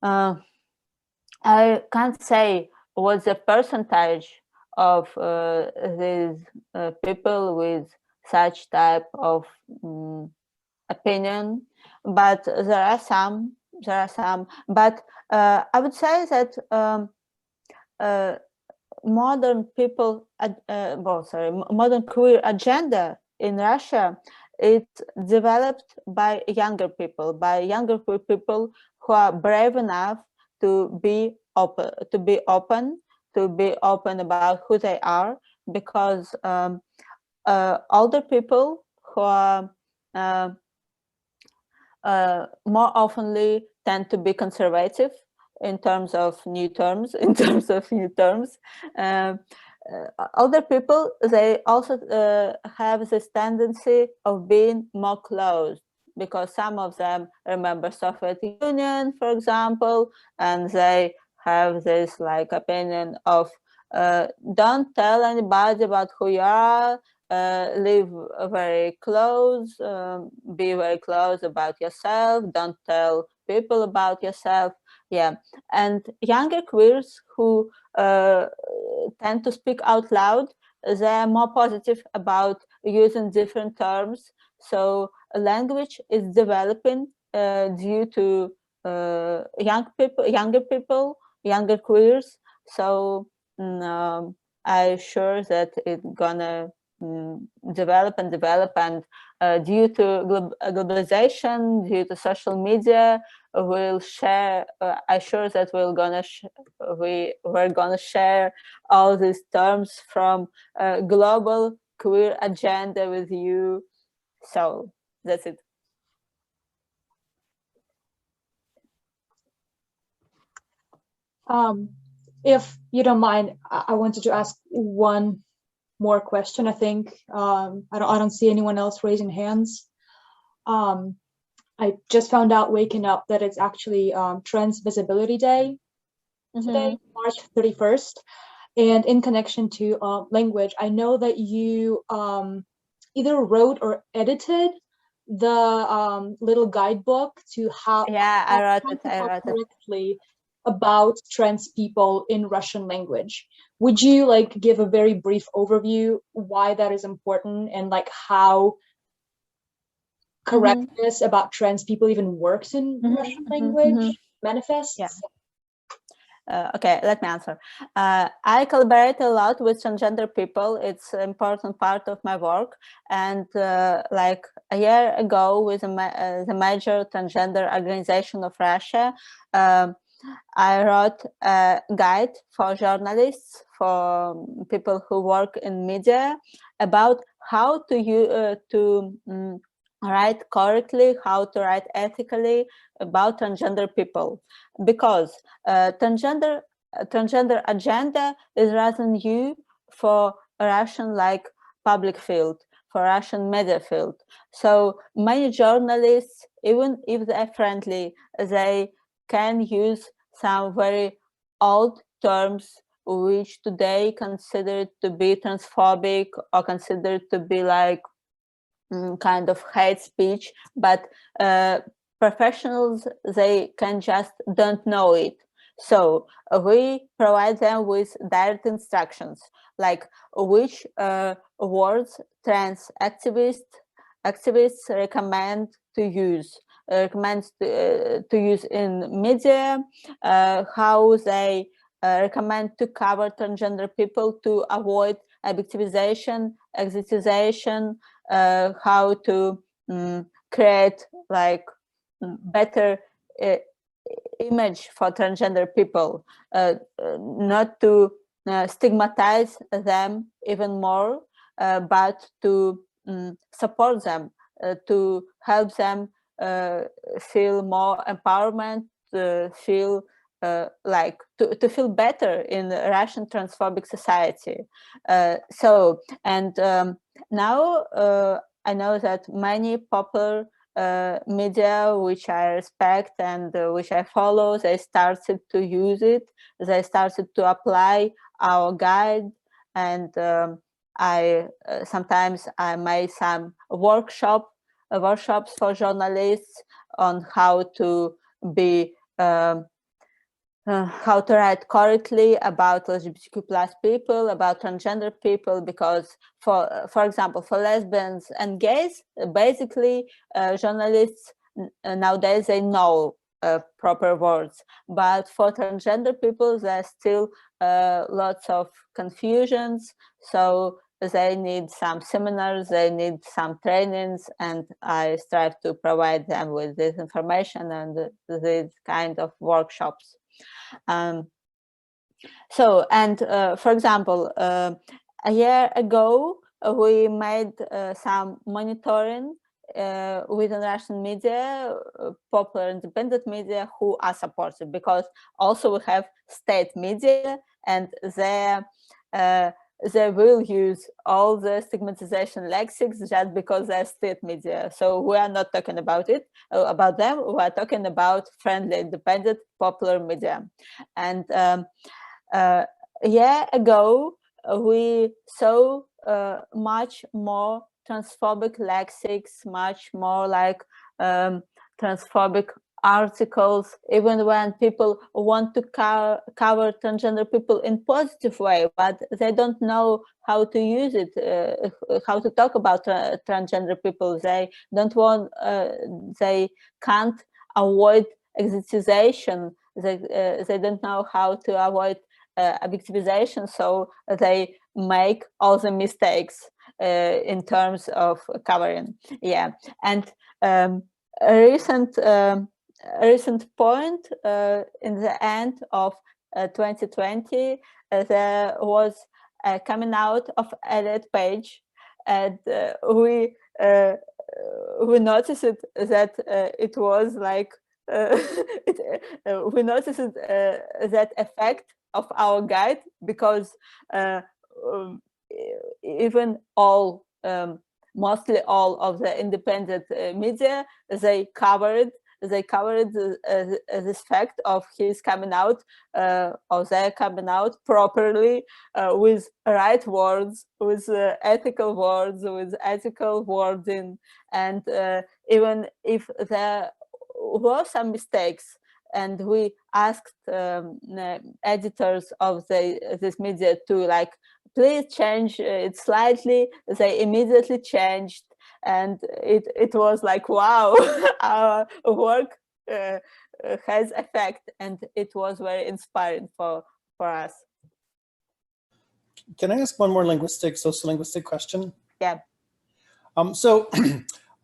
I can't say what the percentage of these people with such type of opinion, but there are some. But I would say that modern people, modern queer agenda in Russia, it's developed by younger people who are brave enough to be open, about who they are, because older people who are more oftenly tend to be conservative in terms of new terms. Older people, they also have this tendency of being more closed, because some of them remember Soviet Union, for example, and they have this like opinion of don't tell anybody about who you are, live very close, be very close about yourself, don't tell people about yourself. Yeah, and younger queers who tend to speak out loud, they are more positive about using different terms. So language is developing due to younger queers. So I'm sure that it's gonna develop, and due to globalization, due to social media, we'll share. I'm sure that we're gonna share all these terms from global queer agenda with you. So that's it. If you don't mind, I wanted to ask one more question. I think I don't see anyone else raising hands. I just found out waking up that it's actually Trans Visibility Day today, March 31st. And in connection to language, I know that you either wrote or edited the little guidebook to how I wrote it correctly about trans people in Russian language. Would you like give a very brief overview why that is important, and like how correctness about trans people even works in Russian language manifests? Yeah. Okay, let me answer. I collaborate a lot with transgender people. It's an important part of my work. And like a year ago, with the major transgender organization of Russia, I wrote a guide for journalists, for people who work in media, about how to write correctly, how to write ethically about transgender people, because transgender agenda is rather new for Russian like public field, for Russian media field. So many journalists, even if they're friendly, they can use some very old terms which today considered to be transphobic or considered to be like kind of hate speech, but professionals, they can just don't know it. So we provide them with direct instructions, like which words trans activists recommend to use, to use in media, how they recommend to cover transgender people to avoid objectivization, exotization, how to create like better image for transgender people, not to stigmatize them even more, but to support them, to help them feel more empowerment, feel like to feel better in Russian transphobic society. So, and now I know that many popular media which I respect and which I follow, they started to use it, they started to apply our guide, and I sometimes I made some workshops for journalists on how to be how to write correctly about LGBTQ plus people, about transgender people, because for example, for lesbians and gays, basically journalists, nowadays they know proper words, but for transgender people there's still lots of confusions, so they need some seminars, they need some trainings, and I strive to provide them with this information and these kind of workshops. So, and for example, a year ago, we made some monitoring within Russian media, popular independent media, who are supported, because also we have state media, and they will use all the stigmatization lexics just because they're state media. So we are not talking about it, about them. We are talking about friendly, independent, popular media. And a year ago, we saw much more transphobic lexics, much more like transphobic articles, even when people want to cover transgender people in positive way, but they don't know how to use it, how to talk about transgender people. They don't want, they can't avoid exoticization. They don't know how to avoid objectivization, so they make all the mistakes in terms of covering. Yeah, and a recent point in the end of 2020, there was a coming out of edit page, and we noticed that it was like we noticed that effect of our guide, because even all, mostly all of the independent media, they covered this fact of his coming out, of their coming out properly, with right words, with ethical words, with ethical wording, and even if there were some mistakes, and we asked editors of this media to like, please change it slightly, they immediately changed, and it was like, wow, our work has effect, and it was very inspiring for us. Can I ask one more sociolinguistic question? Yeah. So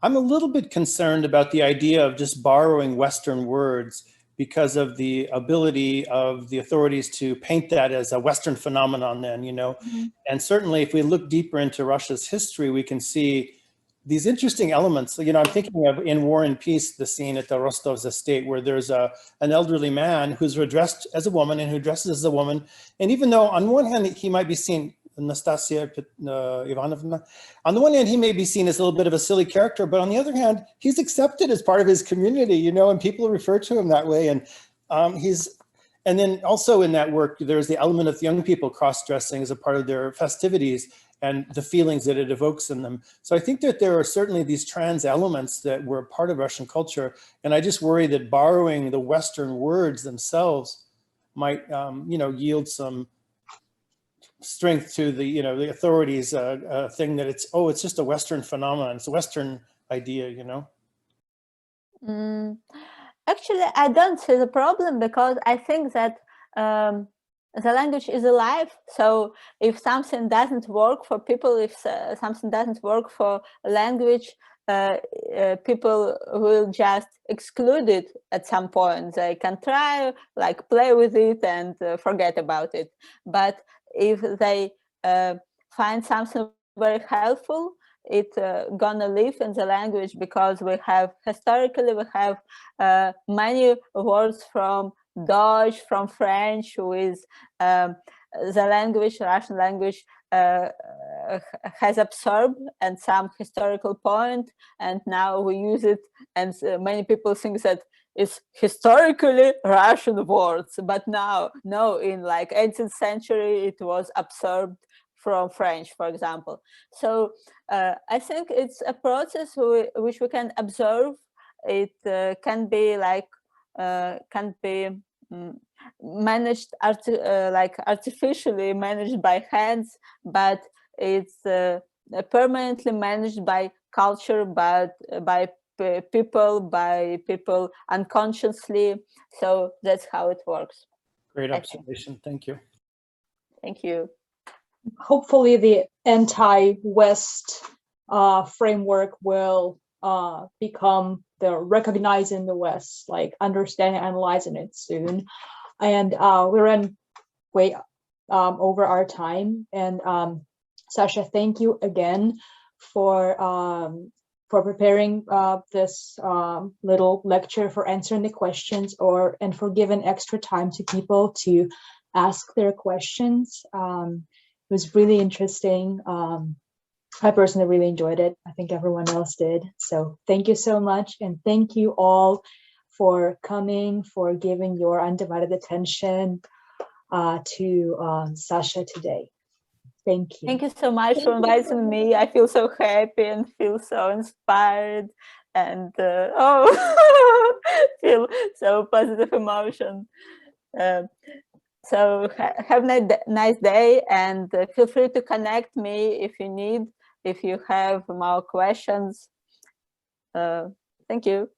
I'm a little bit concerned about the idea of just borrowing Western words because of the ability of the authorities to paint that as a Western phenomenon then, you know. Mm-hmm. And certainly if we look deeper into Russia's history, we can see these interesting elements. You know, I'm thinking of in War and Peace, the scene at the Rostov's estate where there's an elderly man who's dressed as a woman and who dresses as a woman. And even though on one hand he might be seen, Nastasia Ivanovna, on the one hand, he may be seen as a little bit of a silly character, but on the other hand, he's accepted as part of his community, you know, and people refer to him that way. And and then also in that work, there's the element of young people cross-dressing as a part of their festivities and the feelings that it evokes in them. So I think that there are certainly these trans elements that were part of Russian culture. And I just worry that borrowing the Western words themselves might, you know, yield some strength to the, you know, the authorities thing that it's just a Western phenomenon. It's a Western idea, you know. Actually, I don't see the problem, because I think that the language is alive. So if something doesn't work for people, if something doesn't work for language, people will just exclude it at some point. They can try, like, play with it and forget about it. But if they find something very helpful, it's gonna live in the language, because we have historically many words from Dutch, from French, with the language, Russian language, has absorbed at some historical point, and now we use it, and many people think that it's historically Russian words, but now, no, in like 18th century, it was absorbed from French, for example. So I think it's a process which we can observe. It can be like, managed like artificially managed by hands, but it's permanently managed by culture, but by people, by people unconsciously. So that's how it works. Great observation. Thank you. Thank you. Hopefully the anti-West framework will become the recognizing the West, like understanding, analyzing it soon. And we're in way over our time. And Sasha, thank you again for preparing this little lecture, for answering the questions, and for giving extra time to people to ask their questions. It was really interesting. I personally really enjoyed it. I think everyone else did. So thank you so much. And thank you all for coming, for giving your undivided attention to Sasha today. Thank you. Thank you so much for inviting me. I feel so happy and feel so inspired and feel so positive emotion. So have a nice day, and feel free to connect me if you need, if you have more questions. Thank you.